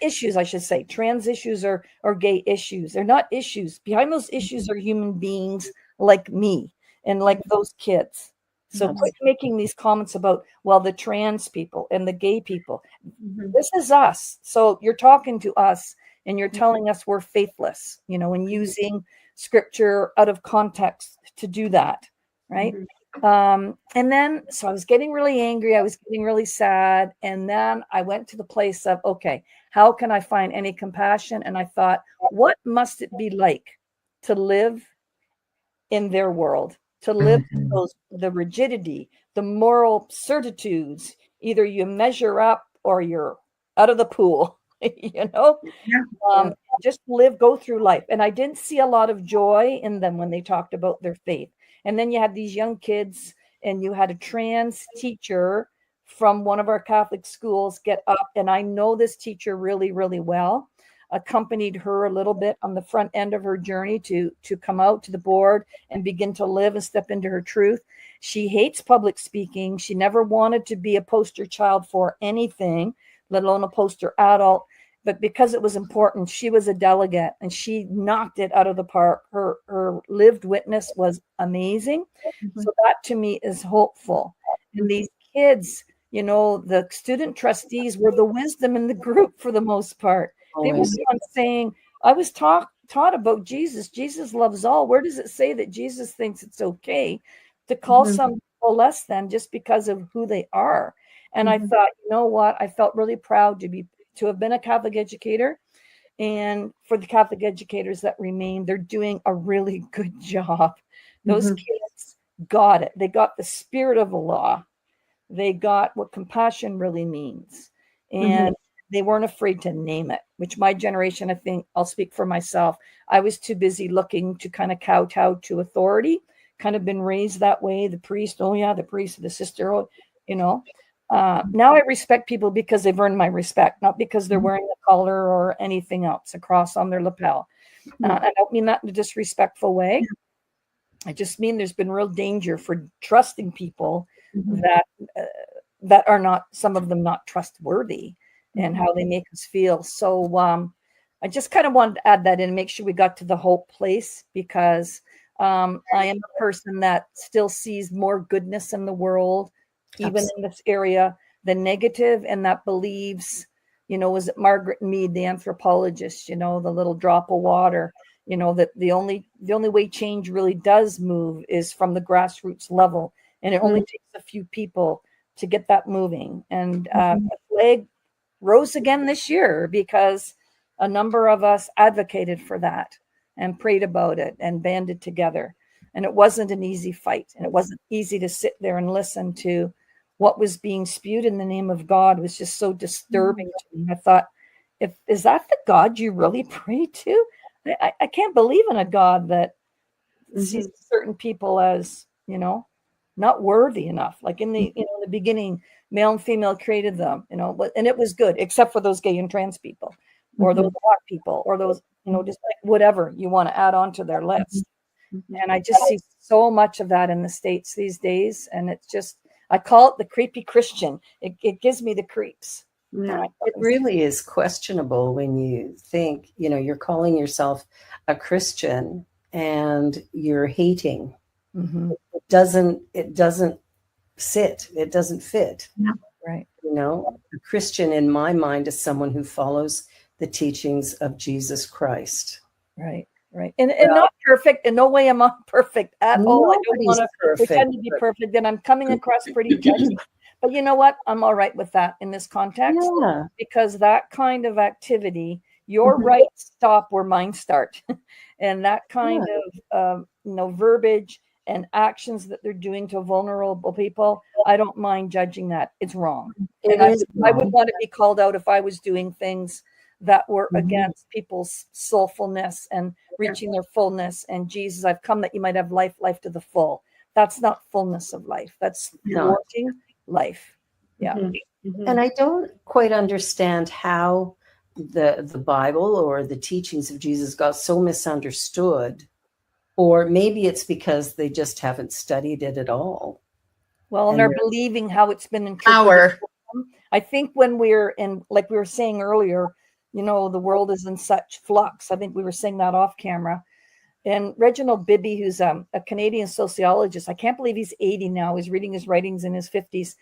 Issues, I should say. Trans issues or gay issues. They're not issues. Behind those issues are human beings like me and like those kids. So quit making these comments about, well, the trans people and the gay people. This is us. So you're talking to us and you're telling us we're faithless, and using scripture out of context to do that, right? And then, so I was getting really angry. I was getting really sad. And then I went to the place of, okay, how can I find any compassion? And I thought, what must it be like to live in their world, to live the rigidity, the moral certitudes? Either you measure up or you're out of the pool, just live, go through life. And I didn't see a lot of joy in them when they talked about their faith. And then you had these young kids, and you had a trans teacher from one of our Catholic schools get up. And I know this teacher really, really well, accompanied her a little bit on the front end of her journey to come out to the board and begin to live and step into her truth. She hates public speaking. She never wanted to be a poster child for anything, let alone a poster adult. But because it was important, she was a delegate and she knocked it out of the park. Her lived witness was amazing. So that to me is hopeful. And these kids, the student trustees were the wisdom in the group for the most part. They were the ones saying, I was taught about Jesus. Jesus loves all. Where does it say that Jesus thinks it's okay to call some people less than just because of who they are? And I thought, you know what? I felt really proud to have been a Catholic educator. And for the Catholic educators that remain, they're doing a really good job. Those kids got it. They got the spirit of the law. They got what compassion really means. And they weren't afraid to name it, which my generation, I think, I'll speak for myself. I was too busy looking to kind of kowtow to authority, kind of been raised that way. The priest, oh yeah, the priest, the sister, oh, you know. Now I respect people because they've earned my respect, not because they're wearing a collar or anything else, a cross on their lapel. I don't mean that in a disrespectful way. I just mean there's been real danger for trusting people that are not, some of them not trustworthy, and how they make us feel. So I just kind of wanted to add that in and make sure we got to the hope place, because I am a person that still sees more goodness in the world, even in this area, than negative, and that believes, you know, was it Margaret Mead, the anthropologist, you know, the little drop of water, you know, that the only way change really does move is from the grassroots level. And it only takes a few people to get that moving. And the flag rose again this year because a number of us advocated for that and prayed about it and banded together. And it wasn't an easy fight. And it wasn't easy to sit there and listen to what was being spewed in the name of God. It was just so disturbing to me. I thought, is that the God you really pray to? I can't believe in a God that sees certain people as, you know, not worthy enough. Like in the, you know, the beginning, male and female created them, you know, and it was good, except for those gay and trans people, or those black people, or those, you know, just like whatever you want to add on to their list. And I just see so much of that in the States these days. And it's just, I call it the creepy Christian. It gives me the creeps. Yeah, it really is questionable when you think, you know, you're calling yourself a Christian and you're hating. It doesn't sit. It doesn't fit. Yeah. Right. You know, a Christian in my mind is someone who follows the teachings of Jesus Christ. Right. Right. And not perfect. In no way am I perfect at all. I don't want to pretend to be perfect. And I'm coming across pretty judgy. But you know what? I'm all right with that in this context, because that kind of activity, your rights stop where mine start. And that kind of, you know, verbiage and actions that they're doing to vulnerable people, I don't mind judging that. It's wrong. And I would want to be called out if I was doing things that were against people's soulfulness and reaching their fullness. And Jesus, I've come that you might have life to the full. That's not fullness of life. That's thwarting life. Yeah. And I don't quite understand how the Bible or the teachings of Jesus got so misunderstood, or maybe it's because they just haven't studied it at all. Well, and they're believing how it's been interpreted. I think when we're in, like we were saying earlier, you know, the world is in such flux. I think we were saying that off camera. And Reginald Bibby, who's a Canadian sociologist, I can't believe he's 80 now. He's reading his writings in his 50s.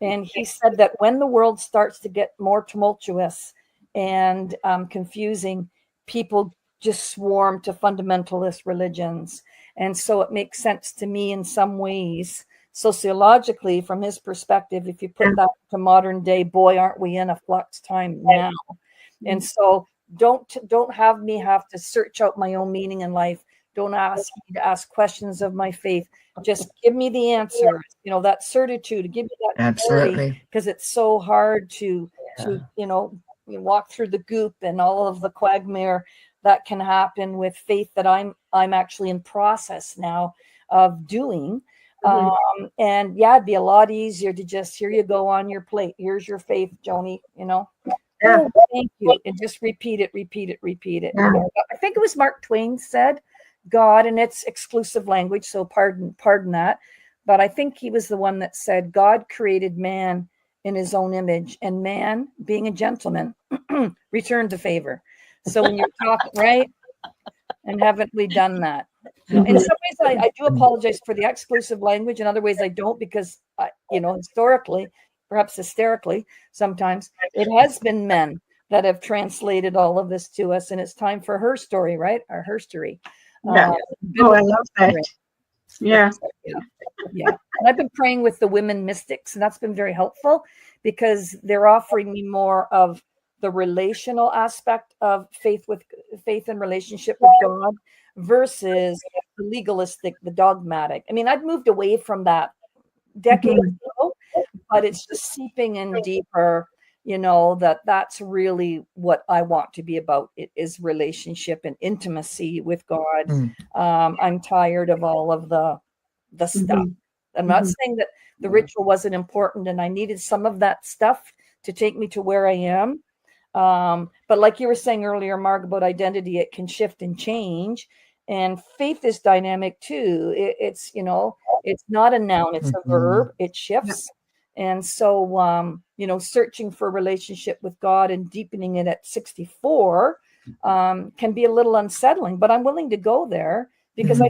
And he said that when the world starts to get more tumultuous and confusing, people just swarm to fundamentalist religions. And so it makes sense to me in some ways, sociologically, from his perspective, if you put that to modern day, boy, aren't we in a flux time now. And so don't have me have to search out my own meaning in life. Don't ask me to ask questions of my faith. Just give me the answer, you know, that certitude, give me that clarity, because it's so hard to, you know, walk through the goop and all of the quagmire that can happen with faith that I'm actually in process now of doing. And yeah, it'd be a lot easier to just, here you go on your plate. Here's your faith, Joni, you know. Oh, thank you. And just repeat it. Yeah. I think it was Mark Twain said God, and it's exclusive language, so pardon that. But I think he was the one that said God created man in his own image, and man, being a gentleman, returned the favor. So when you're talking, right? And haven't we done that? In some ways, I do apologize for the exclusive language. In other ways, I don't, because, you know, historically, perhaps hysterically, sometimes it has been men that have translated all of this to us, and it's time for her story, right? Our herstory. I love that. Yeah. And I've been praying with the women mystics, and that's been very helpful, because they're offering me more of the relational aspect of faith and relationship with God versus the legalistic, the dogmatic. I mean, I'd moved away from that decades ago, but it's just seeping in deeper, that's really what I want to be about. It is relationship and intimacy with God. I'm tired of all of the stuff. I'm not saying that the ritual wasn't important, and I needed some of that stuff to take me to where I am. But like you were saying earlier, Marg, about identity, it can shift and change. And faith is dynamic too. It's not a noun, it's a verb. It shifts. And so, searching for a relationship with God and deepening it at 64 can be a little unsettling, but I'm willing to go there because I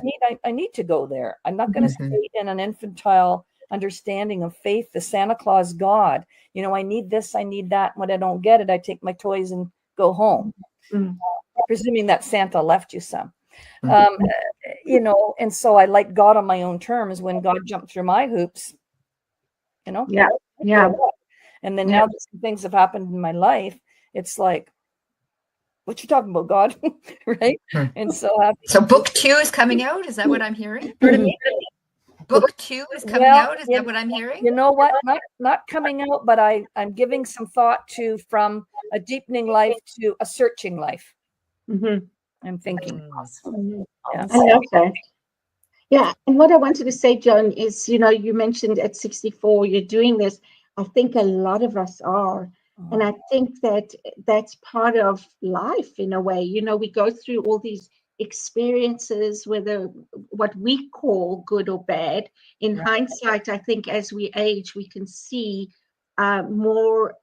need to go there. I'm not going to stay in an infantile understanding of faith, the Santa Claus God. I need this, I need that. When I don't get it, I take my toys and go home, presuming that Santa left you some. And so I like God on my own terms. When God jumped through my hoops, yeah. And then now that some things have happened in my life, it's like, what you talking about, God? Right? And so book 2 is coming out. Is that what I'm hearing? Book 2 is coming out. Is that what I'm hearing? You know what? Not coming out, but I'm giving some thought to from a deepening life to a searching life. I'm thinking. Yeah. I love that. Yeah. And what I wanted to say, Joan, is, you mentioned at 64, you're doing this. I think a lot of us are. And I think that that's part of life in a way. We go through all these experiences, whether what we call good or bad. In hindsight, I think as we age, we can see more,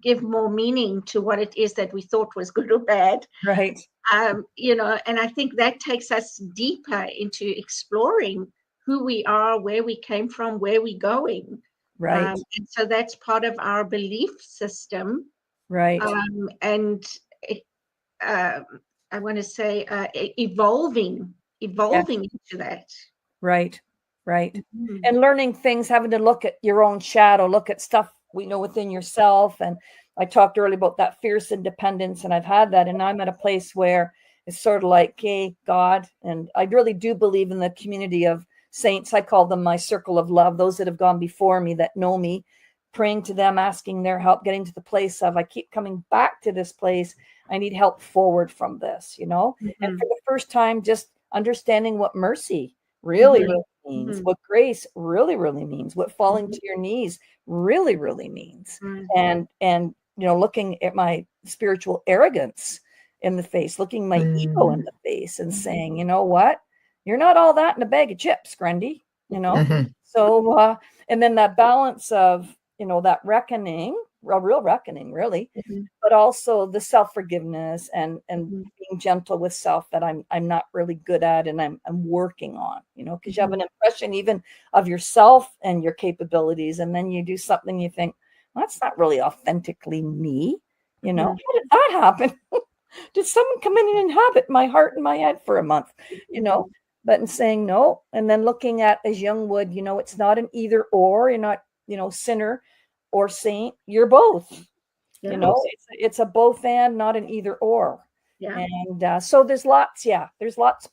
give more meaning to what it is that we thought was good or bad. Right. And I think that takes us deeper into exploring who we are, where we came from, where we're going. Right. And so that's part of our belief system. Right. I want to say evolving into that. Right. And learning things, having to look at your own shadow, look at stuff within yourself. And I talked earlier about that fierce independence, and I've had that, and I'm at a place where it's sort of like, hey, God, and I really do believe in the community of saints. I call them my circle of love, those that have gone before me, that know me, praying to them, asking their help, getting to the place of, I keep coming back to this place. I need help forward from this, And for the first time, just understanding what mercy really means, what grace really means, what falling to your knees really means. And looking at my spiritual arrogance in the face, looking my ego in the face and saying, you know what? You're not all that in a bag of chips, Grundy, So, and then that balance of, that reckoning, a real reckoning, really, but also the self-forgiveness and being gentle with self that I'm not really good at, and I'm working on, because you have an impression even of yourself and your capabilities, and then you do something you think, well, that's not really authentically me, How did that happen? Did someone come in and inhabit my heart and my head for a month, But in saying no, and then looking at, as Jung would, it's not an either or. You're not, sinner or saint. You're both. It's a both and, not an either or. Yeah. And so there's lots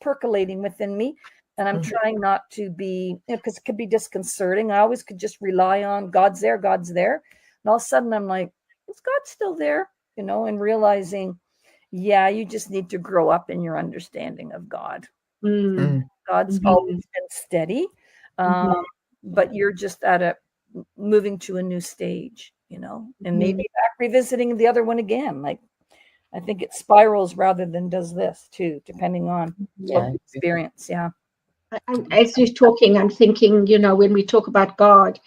percolating within me, and I'm trying not to be, because it could be disconcerting. I always could just rely on God's there, and all of a sudden I'm like, is God still there? And realizing, you just need to grow up in your understanding of God. God's always been steady, but you're just moving to a new stage, and maybe back revisiting the other one again. Like, I think it spirals rather than does this too, depending on experience. Yeah. As you're talking, I'm thinking, when we talk about God,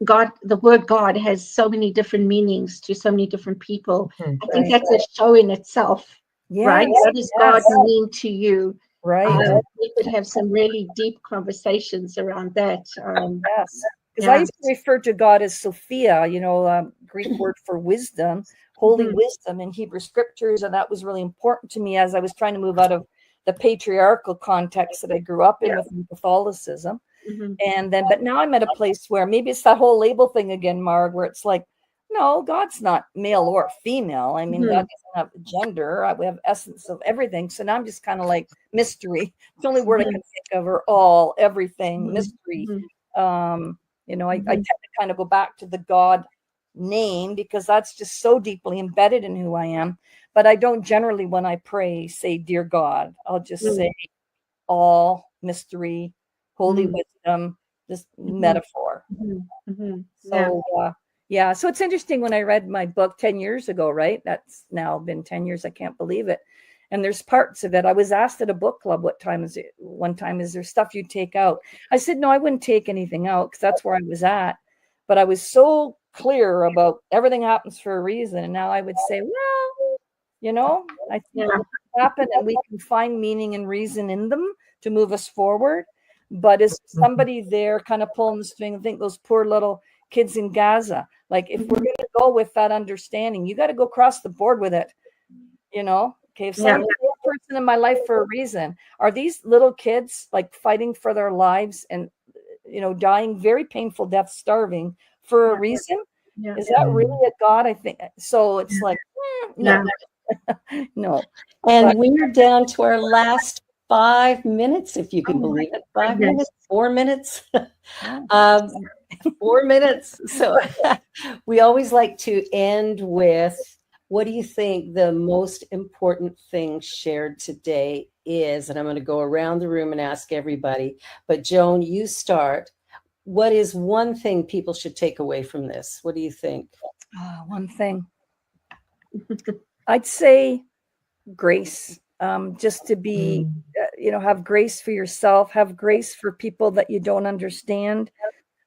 the word God has so many different meanings to so many different people. I think that's a show in itself, right? What does God mean to you? Right. We could have some really deep conversations around that. Because I used to refer to God as Sophia, Greek word for wisdom, holy wisdom in Hebrew scriptures. And that was really important to me as I was trying to move out of the patriarchal context that I grew up in within Catholicism. And then, but now I'm at a place where maybe it's that whole label thing again, Marg, where it's like, no, God's not male or female. I mean, God doesn't have gender. We have essence of everything. So now I'm just kind of like mystery. It's the only word I can think of, or all, everything, mystery. I tend to kind of go back to the God name because that's just so deeply embedded in who I am. But I don't generally, when I pray, say, "Dear God." I'll just say all, mystery, holy wisdom, just metaphor. So so it's interesting when I read my book 10 years ago, right? That's now been 10 years. I can't believe it. And there's parts of it. I was asked at a book club, one time, is there stuff you take out? I said, no, I wouldn't take anything out because that's where I was at. But I was so clear about everything happens for a reason. And now I would say, well, I think things happen and we can find meaning and reason in them to move us forward. But is somebody there kind of pulling the string? I think those poor little kids in Gaza, like if we're going to go with that understanding, you got to go across the board with it. Okay, if somebody's a person in my life for a reason, are these little kids like fighting for their lives and, dying very painful deaths, starving for a reason? Is that really a God? I think so. It's like, no, no. And we're down to our last 5 minutes, if you can believe it. 5 minutes, 4 minutes. 4 minutes. So we always like to end with, what do you think the most important thing shared today is? And I'm going to go around the room and ask everybody. But Joan, you start. What is one thing people should take away from this? What do you think? One thing. I'd say grace. Just to be, have grace for yourself, have grace for people that you don't understand,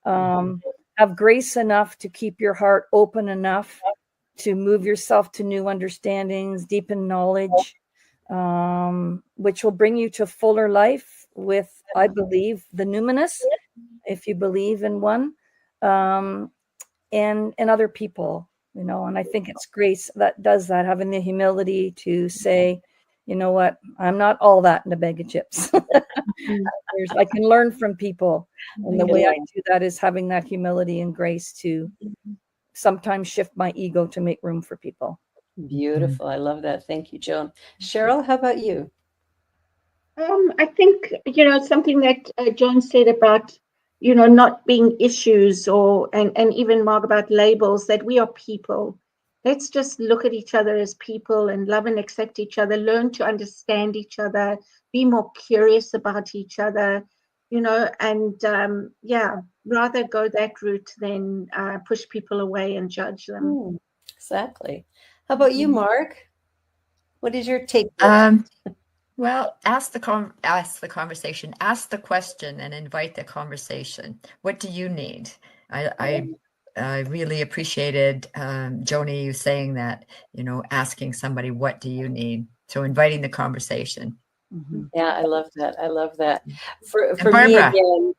have grace enough to keep your heart open enough to move yourself to new understandings, deepen knowledge, which will bring you to fuller life with, I believe, the numinous, if you believe in one, and other people, and I think it's grace that does that, having the humility to say, you know what, I'm not all that in a bag of chips. I can learn from people. And the way I do that is having that humility and grace to sometimes shift my ego to make room for people. Beautiful. I love that. Thank you, Joan. Cheryl, how about you? I think, something that Joan said about, not being issues and even Mark about labels, that we are people. Let's just look at each other as people and love and accept each other, learn to understand each other, be more curious about each other, and rather go that route than push people away and judge them. Exactly. How about you, Mark? What is your take? Well, ask the conversation, ask the question, and invite the conversation. What do you need? I really appreciated, Joni, you saying that, asking somebody, what do you need? So inviting the conversation. Yeah, I love that. I love that. For Barbara. me again,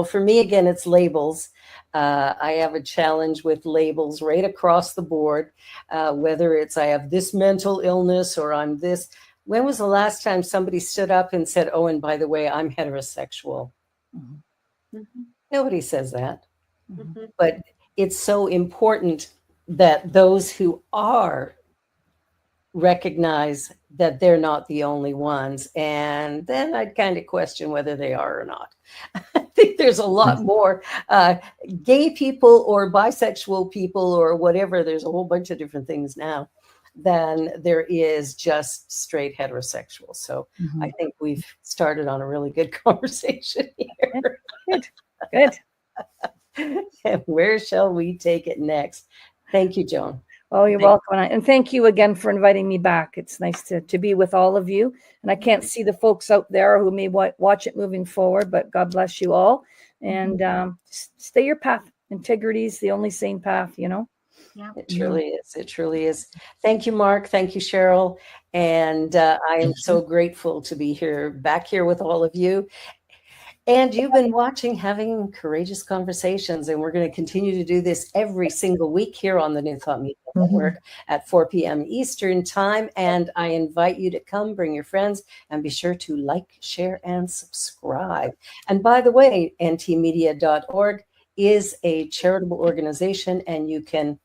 for me again, it's labels. I have a challenge with labels right across the board, whether it's I have this mental illness or I'm this. When was the last time somebody stood up and said, oh, and by the way, I'm heterosexual? Nobody says that. But it's so important that those who are recognize that they're not the only ones. And then I'd kind of question whether they are or not. I think there's a lot more gay people or bisexual people or whatever. There's a whole bunch of different things now than there is just straight heterosexual. So I think we've started on a really good conversation here. Good. And where shall we take it next? Thank you, Joan. Oh, you're welcome. And thank you again for inviting me back. It's nice to be with all of you. And I can't see the folks out there who may watch it moving forward, but God bless you all. And stay your path. Integrity is the only sane path, Yeah. It truly is. It truly is. Thank you, Mark. Thank you, Cheryl. And I am so grateful to be back here with all of you. And you've been watching Having Courageous Conversations, and we're going to continue to do this every single week here on the New Thought Media Network at 4 p.m. Eastern Time. And I invite you to come, bring your friends, and be sure to like, share, and subscribe. And by the way, ntmedia.org is a charitable organization, and you can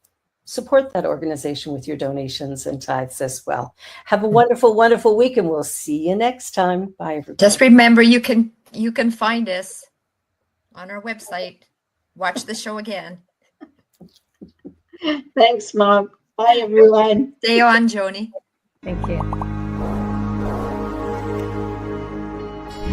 support that organization with your donations and tithes as well. Have a wonderful, wonderful week, and we'll see you next time. Bye, everybody. Just remember, you can find us on our website. Watch the show again. Thanks, Mom. Bye, everyone. Stay on, Joni. Thank you.